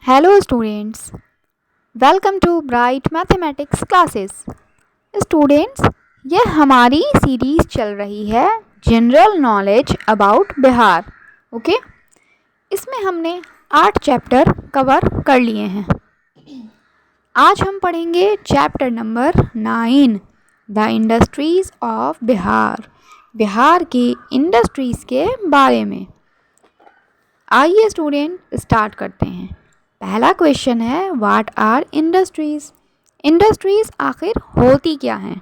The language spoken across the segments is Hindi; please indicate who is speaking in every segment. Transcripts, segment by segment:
Speaker 1: Hello students, welcome to bright mathematics classes. Students, यह हमारी सीरीज़ चल रही है general knowledge about Bihar. Okay, इसमें हमने 8 चैप्टर कवर कर लिए हैं। आज हम पढ़ेंगे chapter number 9, the industries of Bihar, Bihar की इंडस्ट्रीज़ के बारे में। आइए स्टूडेंट स्टार्ट करते हैं। पहला क्वेश्चन है, व्हाट आर इंडस्ट्रीज़। इंडस्ट्रीज़ आखिर होती क्या हैं?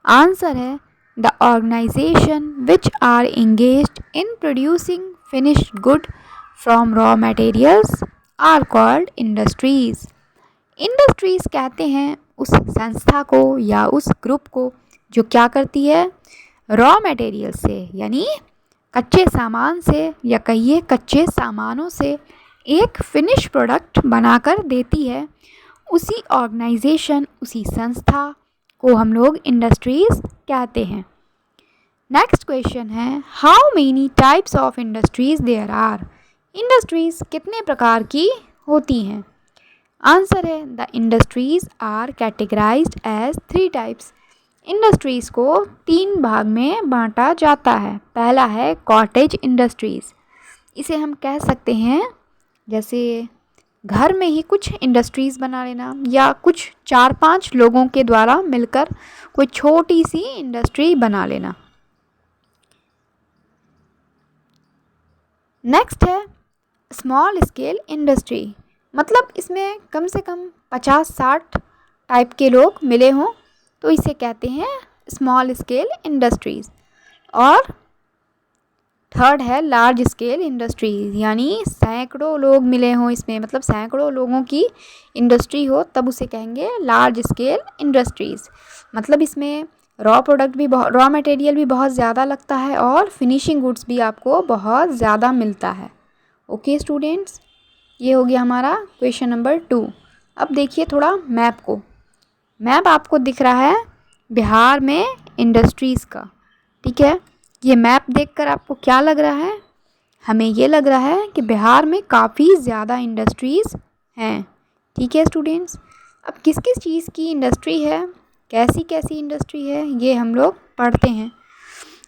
Speaker 1: आंसर है, the organisation which are engaged in producing finished good from raw materials are called industries. Industries कहते हैं उस संस्था को या उस ग्रुप को जो क्या करती है, रॉ मटेरियल से यानी कच्चे सामान से या कहिए कच्चे सामानों से एक फिनिश प्रोडक्ट बनाकर देती है। उसी ऑर्गेनाइजेशन, उसी संस्था को हम लोग इंडस्ट्रीज़ कहते हैं। नेक्स्ट क्वेश्चन है, how many types of industries there are. Industries कितने प्रकार की होती हैं? आंसर है, the industries are categorised as 3 types. Industries को 3 भाग में बांटा जाता है। पहला है कॉटेज इंडस्ट्रीज़। इसे हम कह सकते हैं जैसे घर में ही कुछ इंडस्ट्रीज़ बना लेना या कुछ 4-5 लोगों के द्वारा मिलकर कोई छोटी सी इंडस्ट्री बना लेना। नेक्स्ट है स्मॉल स्केल इंडस्ट्री, मतलब इसमें कम से कम 50-60 टाइप के लोग मिले हों तो इसे कहते हैं स्मॉल स्केल इंडस्ट्रीज़। और थर्ड है लार्ज स्केल इंडस्ट्रीज़, यानी सैकड़ों लोग मिले हों इसमें, मतलब सैकड़ों लोगों की इंडस्ट्री हो तब उसे कहेंगे लार्ज स्केल इंडस्ट्रीज़। मतलब इसमें रॉ मटेरियल भी बहुत ज़्यादा लगता है और फिनिशिंग गुड्स भी आपको बहुत ज़्यादा मिलता है। ओके स्टूडेंट्स, ये हो गया हमारा क्वेश्चन नंबर 2। अब देखिए थोड़ा मैप को। मैप आपको दिख रहा है बिहार में इंडस्ट्रीज़ का, ठीक है। ये मैप देखकर आपको क्या लग रहा है? हमें ये लग रहा है कि बिहार में काफ़ी ज़्यादा इंडस्ट्रीज़ हैं, ठीक है स्टूडेंट्स। अब किस किस चीज़ की इंडस्ट्री है, कैसी कैसी इंडस्ट्री है, ये हम लोग पढ़ते हैं।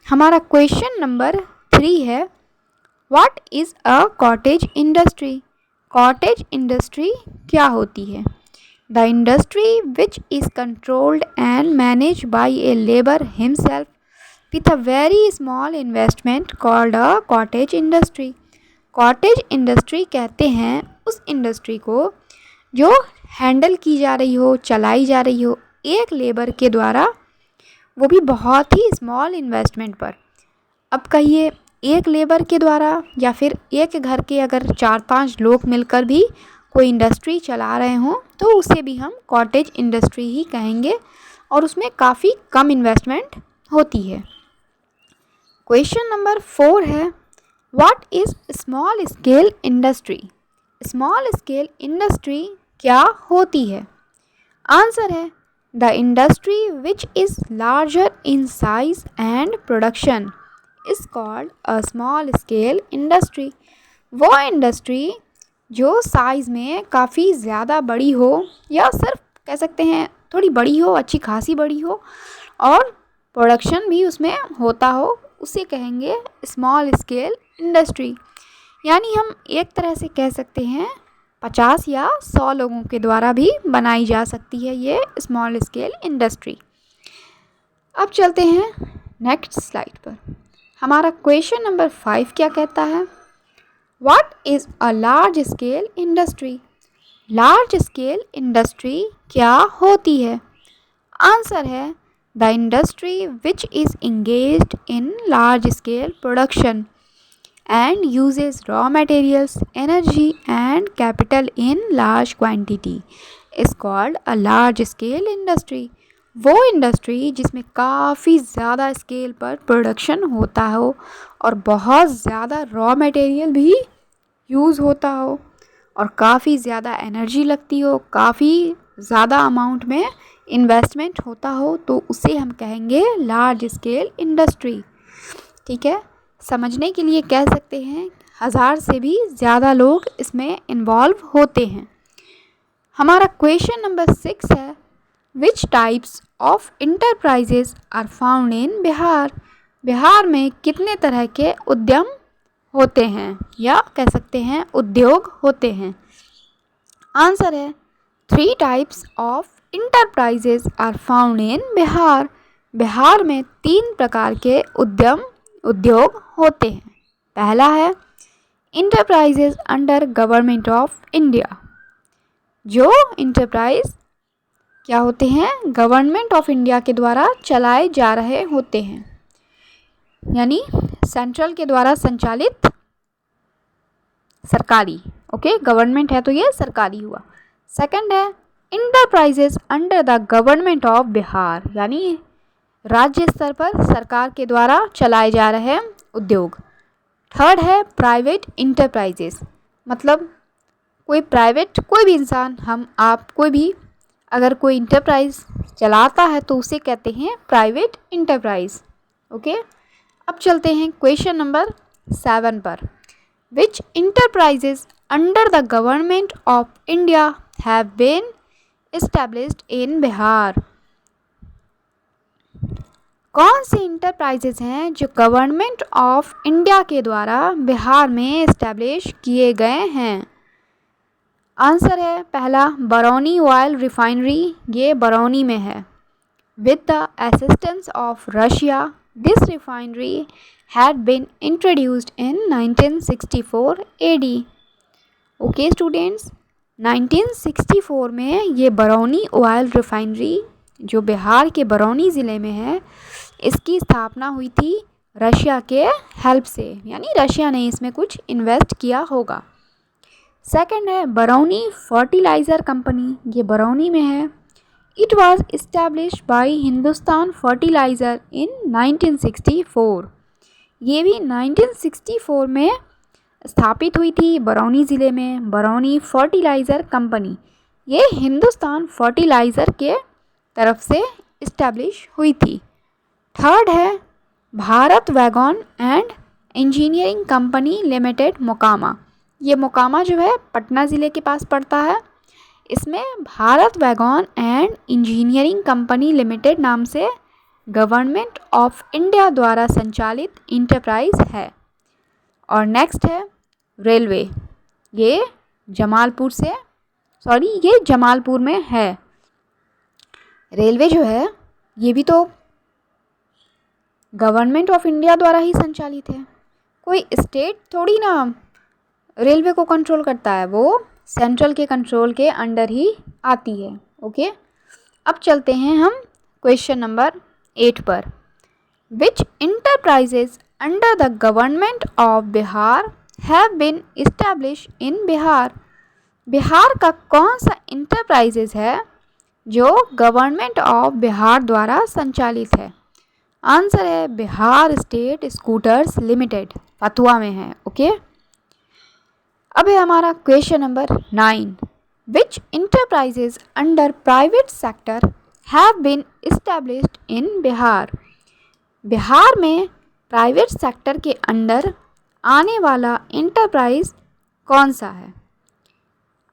Speaker 1: हमारा क्वेश्चन नंबर 3 है, what is a cottage industry. Cottage industry क्या होती है? The industry which is controlled and manage by a labour himself with a very small investment called a cottage industry। cottage industry कहते हैं उस इंडस्ट्री को जो हैंडल की जा रही हो, चलाई जा रही हो एक लेबर के द्वारा, वो भी बहुत ही स्मॉल इन्वेस्टमेंट पर। अब कहिए एक लेबर के द्वारा या फिर एक घर के अगर 4-5 लोग मिलकर भी कोई इंडस्ट्री चला रहे हों तो उसे भी हम कॉटेज इंडस्ट्री ही कहेंगे और उसमें काफ़ी कम इन्वेस्टमेंट होती है। क्वेश्चन नंबर 4 है, what is small scale industry. Small scale industry क्या होती है? आंसर है, the industry which is larger in size and production is called a small scale industry. वो इंडस्ट्री जो साइज़ में काफ़ी ज़्यादा बड़ी हो या सिर्फ कह सकते हैं थोड़ी बड़ी हो, अच्छी खासी बड़ी हो और प्रोडक्शन भी उसमें होता हो, उसे कहेंगे स्मॉल स्केल इंडस्ट्री। यानी हम एक तरह से कह सकते हैं 50 या 100 लोगों के द्वारा भी बनाई जा सकती है ये स्मॉल स्केल इंडस्ट्री। अब चलते हैं नेक्स्ट स्लाइड पर। हमारा क्वेश्चन नंबर 5 क्या कहता है, what is a large scale industry. Large scale industry क्या होती है? आंसर है, the industry which is engaged in large scale production and uses raw materials, energy and capital in large quantity is called a large scale industry। वो इंडस्ट्री जिसमें काफ़ी ज़्यादा स्केल पर प्रोडक्शन होता हो और बहुत ज़्यादा रॉ मटेरियल भी यूज़ होता हो और काफ़ी ज़्यादा एनर्जी लगती हो, काफ़ी ज़्यादा अमाउंट में इन्वेस्टमेंट होता हो, तो उसे हम कहेंगे लार्ज स्केल इंडस्ट्री। ठीक है, समझने के लिए कह सकते हैं 1000 से भी ज़्यादा लोग इसमें इन्वॉल्व होते हैं। हमारा क्वेश्चन नंबर 6 है, which types of enterprises are found in Bihar. Bihar में कितने तरह के उद्यम होते हैं या कह सकते हैं उद्योग होते हैं। आंसर है 3 types of enterprises are found in Bihar. Bihar में 3 प्रकार के उद्योग होते हैं। पहला है enterprises under government of India. जो इंटरप्राइज क्या होते हैं, गवर्नमेंट ऑफ इंडिया के द्वारा चलाए जा रहे होते हैं, यानी सेंट्रल के द्वारा संचालित सरकारी। ओके, गवर्नमेंट है तो ये सरकारी हुआ। सेकंड है enterprises under the government of Bihar, यानी राज्य स्तर पर सरकार के द्वारा चलाए जा रहे उद्योग। थर्ड है प्राइवेट इंटरप्राइजेज, मतलब कोई भी इंसान, हम आप कोई भी अगर कोई इंटरप्राइज चलाता है तो उसे कहते हैं प्राइवेट इंटरप्राइज। ओके, अब चलते हैं क्वेश्चन नंबर 7 पर। Which enterprises under the government of India have been established in Bihar. कौन सी इंटरप्राइजेज हैं जो गवर्नमेंट ऑफ इंडिया के द्वारा बिहार में एस्टैब्लिश किए गए हैं। आंसर है पहला बरौनी ऑयल रिफाइनरी, ये बरौनी में है। With the assistance of Russia this refinery had been introduced in 1964 AD। Okay students, 1964 में ये बरौनी ऑयल रिफाइनरी जो बिहार के बरौनी ज़िले में है, इसकी स्थापना हुई थी रशिया के हेल्प से, यानी रशिया ने इसमें कुछ इन्वेस्ट किया होगा। सेकंड है बरौनी फर्टिलाइज़र कंपनी, ये बरौनी में है। It was established by Hindustan fertiliser in 1964। ये भी 1964 में स्थापित हुई थी बरौनी ज़िले में, बरौनी फर्टिलाइज़र कंपनी। ये हिंदुस्तान फर्टिलाइज़र के तरफ से इस्टेब्लिश हुई थी। थर्ड है Bharat wagon and engineering company limited Mokama. ये मोकामा जो है पटना ज़िले के पास पड़ता है। इसमें Bharat wagon and engineering company limited नाम से गवर्नमेंट ऑफ इंडिया द्वारा संचालित इंटरप्राइज है। और नेक्स्ट है रेलवे, ये जमालपुर में है। रेलवे जो है ये भी तो गवर्नमेंट ऑफ इंडिया द्वारा ही संचालित है। कोई स्टेट थोड़ी ना रेलवे को कंट्रोल करता है, वो सेंट्रल के कंट्रोल के अंडर ही आती है। ओके, अब चलते हैं हम क्वेश्चन नंबर 8 पर। Which enterprises under the government of Bihar have been established in Bihar. Bihar का कौन सा इंटरप्राइजेज है जो गवर्नमेंट ऑफ बिहार द्वारा संचालित है। आंसर है Bihar state scooters limited, Fatuha में है। ओके, अब है हमारा question number 9। Which enterprises under private sector have been established in Bihar. Bihar में प्राइवेट सेक्टर के अंडर आने वाला इंटरप्राइज कौन सा है।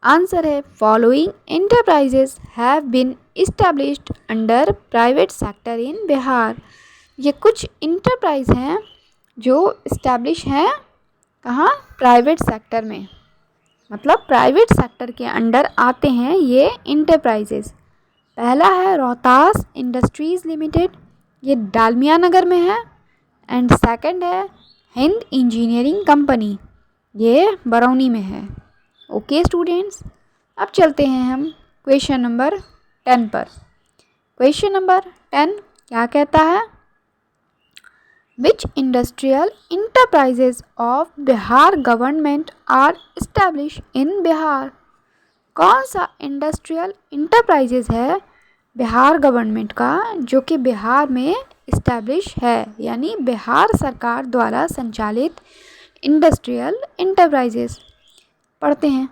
Speaker 1: आंसर है following enterprises have been established under private sector in Bihar. ये कुछ इंटरप्राइज हैं जो इस्टेब्लिश हैं कहाँ, प्राइवेट सेक्टर में, मतलब प्राइवेट सेक्टर के अंडर आते हैं ये इंटरप्राइजेज। पहला है रोहतास इंडस्ट्रीज़ लिमिटेड, ये डालमिया नगर में है। एंड सेकंड है हिंद इंजीनियरिंग कंपनी, ये बरौनी में है। ओके स्टूडेंट्स, अब चलते हैं हम क्वेश्चन नंबर 10 पर। क्वेश्चन नंबर 10 क्या कहता है, which industrial enterprises of Bihar government are establish in Bihar. कौन सा इंडस्ट्रियल इंटरप्राइजेज है बिहार गवर्नमेंट का जो कि बिहार में इस्टेब्लिश है, यानी बिहार सरकार द्वारा संचालित इंडस्ट्रियल इंटरप्राइजेज। पढ़ते हैं,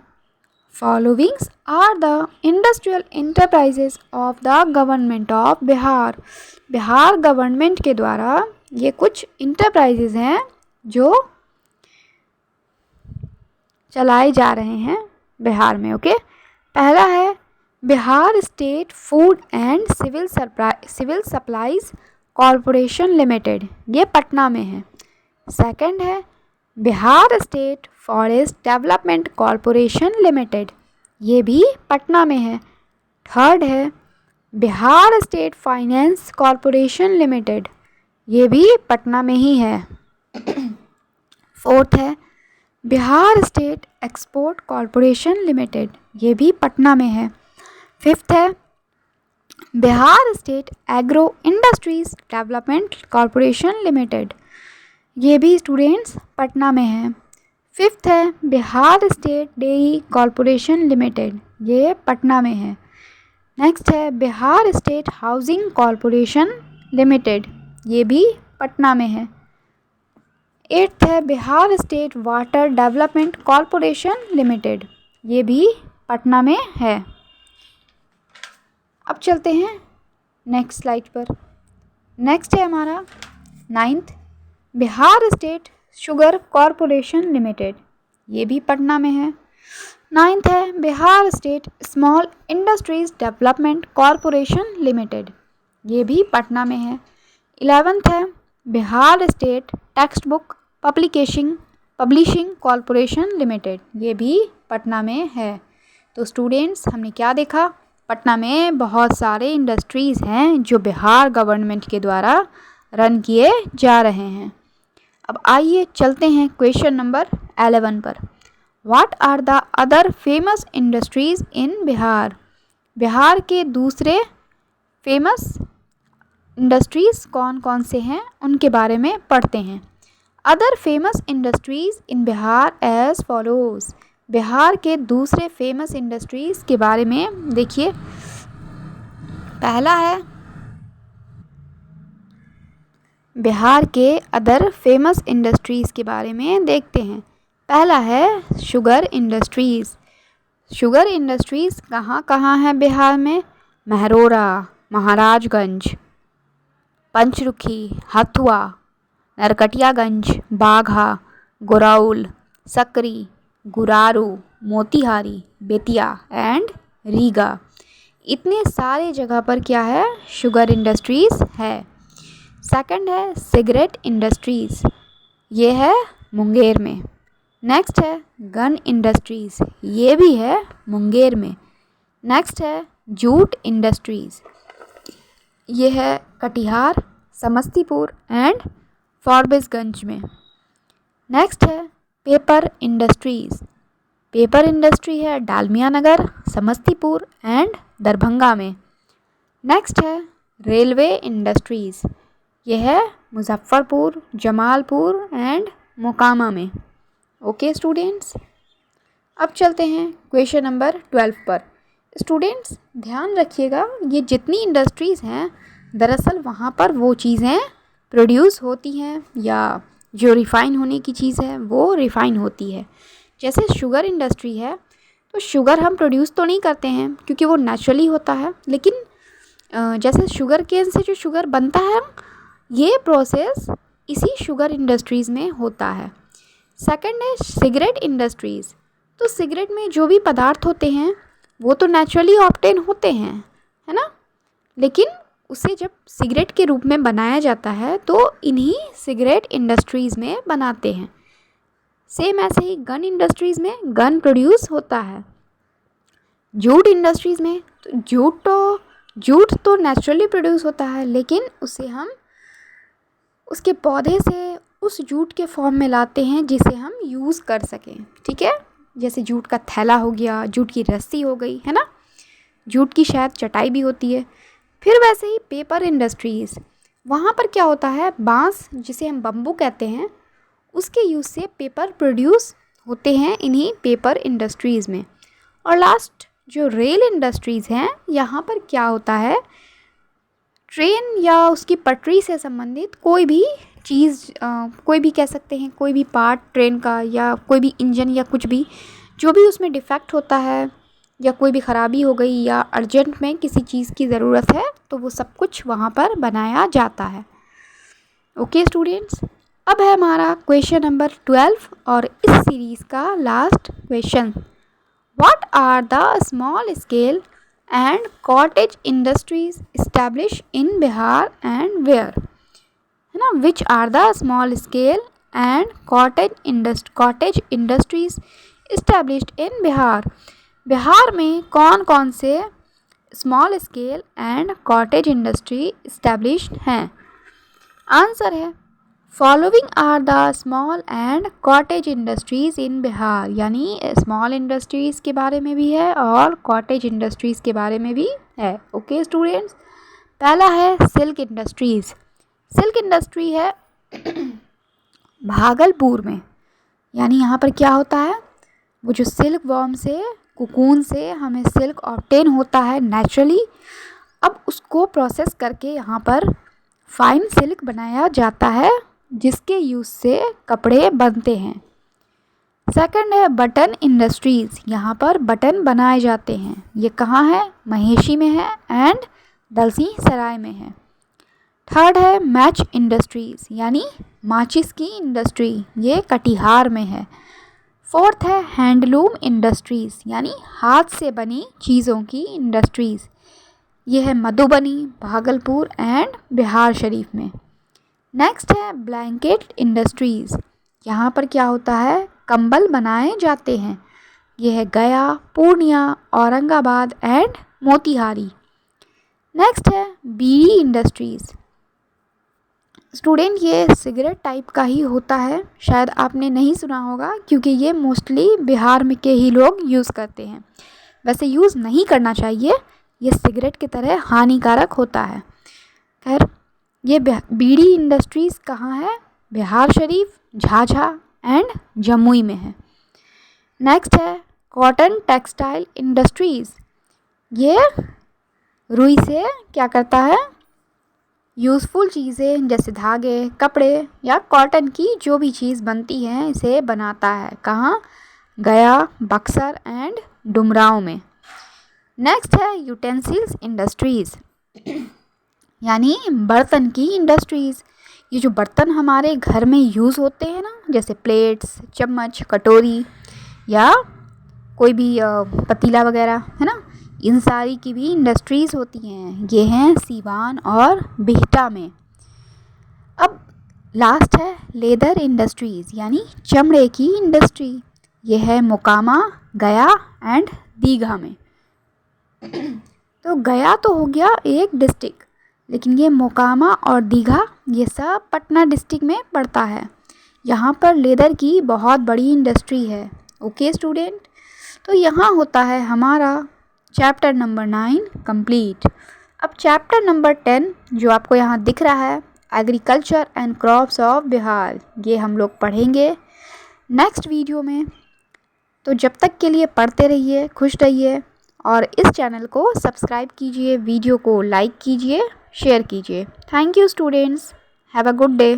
Speaker 1: followings are the industrial enterprises of the government of Bihar. Bihar government के द्वारा ये कुछ इंटरप्राइजेज हैं जो चलाए जा रहे हैं बिहार में। ओके, पहला है Bihar state food and civil supplies corporation limited, ये पटना में है। सेकंड है Bihar state forest development corporation limited, ये भी पटना में है। थर्ड है Bihar state finance corporation limited, ये भी पटना में ही है। फोर्थ है Bihar state export corporation limited, ये भी पटना में है। फिफ्थ है Bihar state agro industries development corporation limited, ये भी स्टूडेंट्स पटना में है। फिफ्थ है Bihar state dairy corporation limited, ये पटना में है। नेक्स्ट है Bihar state housing corporation limited, ये भी पटना में है। एट्थ है Bihar state water development corporation limited, ये भी पटना में है। अब चलते हैं नेक्स्ट स्लाइड पर। नेक्स्ट है हमारा 9th Bihar state sugar corporation limited, ये भी पटना में है। 9th है Bihar state small industries development corporation limited, ये भी पटना में है। 11th है Bihar state text book publishing corporation limited, ये भी पटना में है। तो स्टूडेंट्स हमने क्या देखा, पटना में बहुत सारे इंडस्ट्रीज़ हैं जो बिहार गवर्नमेंट के द्वारा रन किए जा रहे हैं। अब आइए चलते हैं क्वेश्चन नंबर 11 पर। What are the other famous industries in Bihar, Bihar के दूसरे फेमस इंडस्ट्रीज़ कौन कौन से हैं उनके बारे में पढ़ते हैं। Other famous industries in Bihar as follows, Bihar के दूसरे फेमस इंडस्ट्रीज़ के बारे में देखिए। पहला है बिहार के अदर फेमस इंडस्ट्रीज़ के बारे में देखते हैं। पहला है शुगर इंडस्ट्रीज़। शुगर इंडस्ट्रीज़ कहाँ कहाँ है बिहार में, महरौरा, महाराजगंज, पंचरुखी, हथुआ, नरकटियागंज, बाघा, गोरौल, सकरी, गुरारू, मोतिहारी, बेतिया एंड रीगा, इतने सारे जगह पर क्या है, शुगर इंडस्ट्रीज़ है। सेकंड है सिगरेट इंडस्ट्रीज़, ये है मुंगेर में। नेक्स्ट है गन इंडस्ट्रीज़, ये भी है मुंगेर में। नेक्स्ट है जूट इंडस्ट्रीज़, ये है कटिहार, समस्तीपुर एंड फॉरबिसगंज में। नेक्स्ट है पेपर इंडस्ट्रीज़, पेपर इंडस्ट्री है डालमिया नगर, समस्तीपुर एंड दरभंगा में। नेक्स्ट है रेलवे इंडस्ट्रीज़, ये है मुजफ्फरपुर, जमालपुर एंड मोकामा में। ओके स्टूडेंट्स, अब चलते हैं क्वेश्चन नंबर 12 पर। स्टूडेंट्स ध्यान रखिएगा, ये जितनी इंडस्ट्रीज़ हैं दरअसल वहाँ पर वो चीज़ें प्रोड्यूस होती हैं या जो रिफ़ाइन होने की चीज़ है वो रिफ़ाइन होती है। जैसे शुगर इंडस्ट्री है तो शुगर हम प्रोड्यूस तो नहीं करते हैं क्योंकि वो नेचुरली होता है, लेकिन जैसे शुगर केन से जो शुगर बनता है ये प्रोसेस इसी शुगर इंडस्ट्रीज़ में होता है। सेकंड है सिगरेट इंडस्ट्रीज़। तो सिगरेट में जो भी पदार्थ होते हैं वो तो नेचुरली ऑब्टेन होते हैं, है ना, लेकिन उसे जब सिगरेट के रूप में बनाया जाता है तो इन्हीं सिगरेट इंडस्ट्रीज़ में बनाते हैं। सेम ऐसे ही गन इंडस्ट्रीज़ में गन प्रोड्यूस होता है। जूट इंडस्ट्रीज़ में तो जूट तो नेचुरली प्रोड्यूस होता है, लेकिन उसे हम उसके पौधे से उस जूट के फॉर्म में लाते हैं जिसे हम यूज़ कर सकें। ठीक है, जैसे जूट का थैला हो गया, जूट की रस्सी हो गई, है ना, जूट की शायद चटाई भी होती है। फिर वैसे ही पेपर इंडस्ट्रीज़, वहाँ पर क्या होता है, बांस जिसे हम बम्बू कहते हैं उसके यूज़ से पेपर प्रोड्यूस होते हैं इन्हीं पेपर इंडस्ट्रीज़ में। और लास्ट जो रेल इंडस्ट्रीज़ हैं, यहाँ पर क्या होता है, ट्रेन या उसकी पटरी से संबंधित कोई भी चीज़, कोई भी कह सकते हैं, कोई भी पार्ट ट्रेन का या कोई भी इंजन या कुछ भी जो भी उसमें डिफेक्ट होता है या कोई भी ख़राबी हो गई या अर्जेंट में किसी चीज़ की ज़रूरत है तो वो सब कुछ वहाँ पर बनाया जाता है। ओके स्टूडेंट्स, अब है हमारा क्वेश्चन नंबर 12 और इस सीरीज़ का last question. What are the small scale and cottage industries establish in Bihar and where, है ना। Which are the small scale and cottage industries established in Bihar. Bihar में कौन कौन से small scale and cottage industry established हैं। आंसर है following are the small and cottage industries in Bihar, यानी स्मॉल इंडस्ट्रीज़ के बारे में भी है और कॉटेज इंडस्ट्रीज़ के बारे में भी है। ओके स्टूडेंट्स, पहला है सिल्क इंडस्ट्रीज़। सिल्क इंडस्ट्री है भागलपुर में, यानी यहाँ पर क्या होता है, वो जो सिल्क वॉर्म से कुकून से हमें सिल्क ऑब्टेन होता है नेचुरली, अब उसको प्रोसेस करके यहाँ पर फाइन सिल्क बनाया जाता है जिसके यूज़ से कपड़े बनते हैं। सेकंड है बटन इंडस्ट्रीज़, यहाँ पर बटन बनाए जाते हैं। ये कहाँ है, महेशी में है एंड दलसिंहसराय में है। थर्ड है मैच इंडस्ट्रीज़, यानी माचिस की इंडस्ट्री, ये कटिहार में है। फोर्थ है हैंडलूम इंडस्ट्रीज़, यानी हाथ से बनी चीज़ों की इंडस्ट्रीज़, ये है मधुबनी, भागलपुर एंड बिहार शरीफ में। नेक्स्ट है ब्लैंकेट इंडस्ट्रीज़, यहाँ पर क्या होता है, कंबल बनाए जाते हैं, ये है गया, पूर्णिया, औरंगाबाद एंड मोतिहारी। नेक्स्ट है बीड़ी इंडस्ट्रीज़। स्टूडेंट ये सिगरेट टाइप का ही होता है, शायद आपने नहीं सुना होगा क्योंकि ये मोस्टली बिहार में के ही लोग यूज़ करते हैं। वैसे यूज़ नहीं करना चाहिए, ये सिगरेट की तरह हानिकारक होता है। खैर, ये बीड़ी इंडस्ट्रीज़ कहाँ है, बिहार शरीफ, झाझा एंड जमुई में है। नेक्स्ट है कॉटन टेक्सटाइल इंडस्ट्रीज़, ये रुई से क्या करता है, यूज़फुल चीज़ें जैसे धागे, कपड़े या कॉटन की जो भी चीज़ बनती है इसे बनाता है। कहाँ, गया, बक्सर एंड डुमरांव में। नेक्स्ट है यूटेंसिल्स इंडस्ट्रीज़, यानी बर्तन की इंडस्ट्रीज़, ये जो बर्तन हमारे घर में यूज़ होते हैं ना, जैसे प्लेट्स, चम्मच, कटोरी या कोई भी पतीला वगैरह, है ना, इन सारी की भी इंडस्ट्रीज़ होती हैं। ये हैं सीवान और बिहटा में। अब लास्ट है लेदर इंडस्ट्रीज़, यानी चमड़े की इंडस्ट्री, ये है मोकामा, गया एंड दीघा में। तो गया तो हो गया एक डिस्ट्रिक्ट, लेकिन ये मोकामा और दीघा ये सब पटना डिस्ट्रिक्ट में पड़ता है। यहाँ पर लेदर की बहुत बड़ी इंडस्ट्री है। ओके स्टूडेंट, तो यहाँ होता है हमारा चैप्टर नंबर 9 कंप्लीट। अब चैप्टर नंबर 10 जो आपको यहाँ दिख रहा है, agriculture and crops of Bihar, ये हम लोग पढ़ेंगे नेक्स्ट वीडियो में। तो जब तक के लिए पढ़ते रहिए, खुश रहिए और इस चैनल को सब्सक्राइब कीजिए, वीडियो को लाइक कीजिए, शेयर कीजिए। Thank you students, have a good day.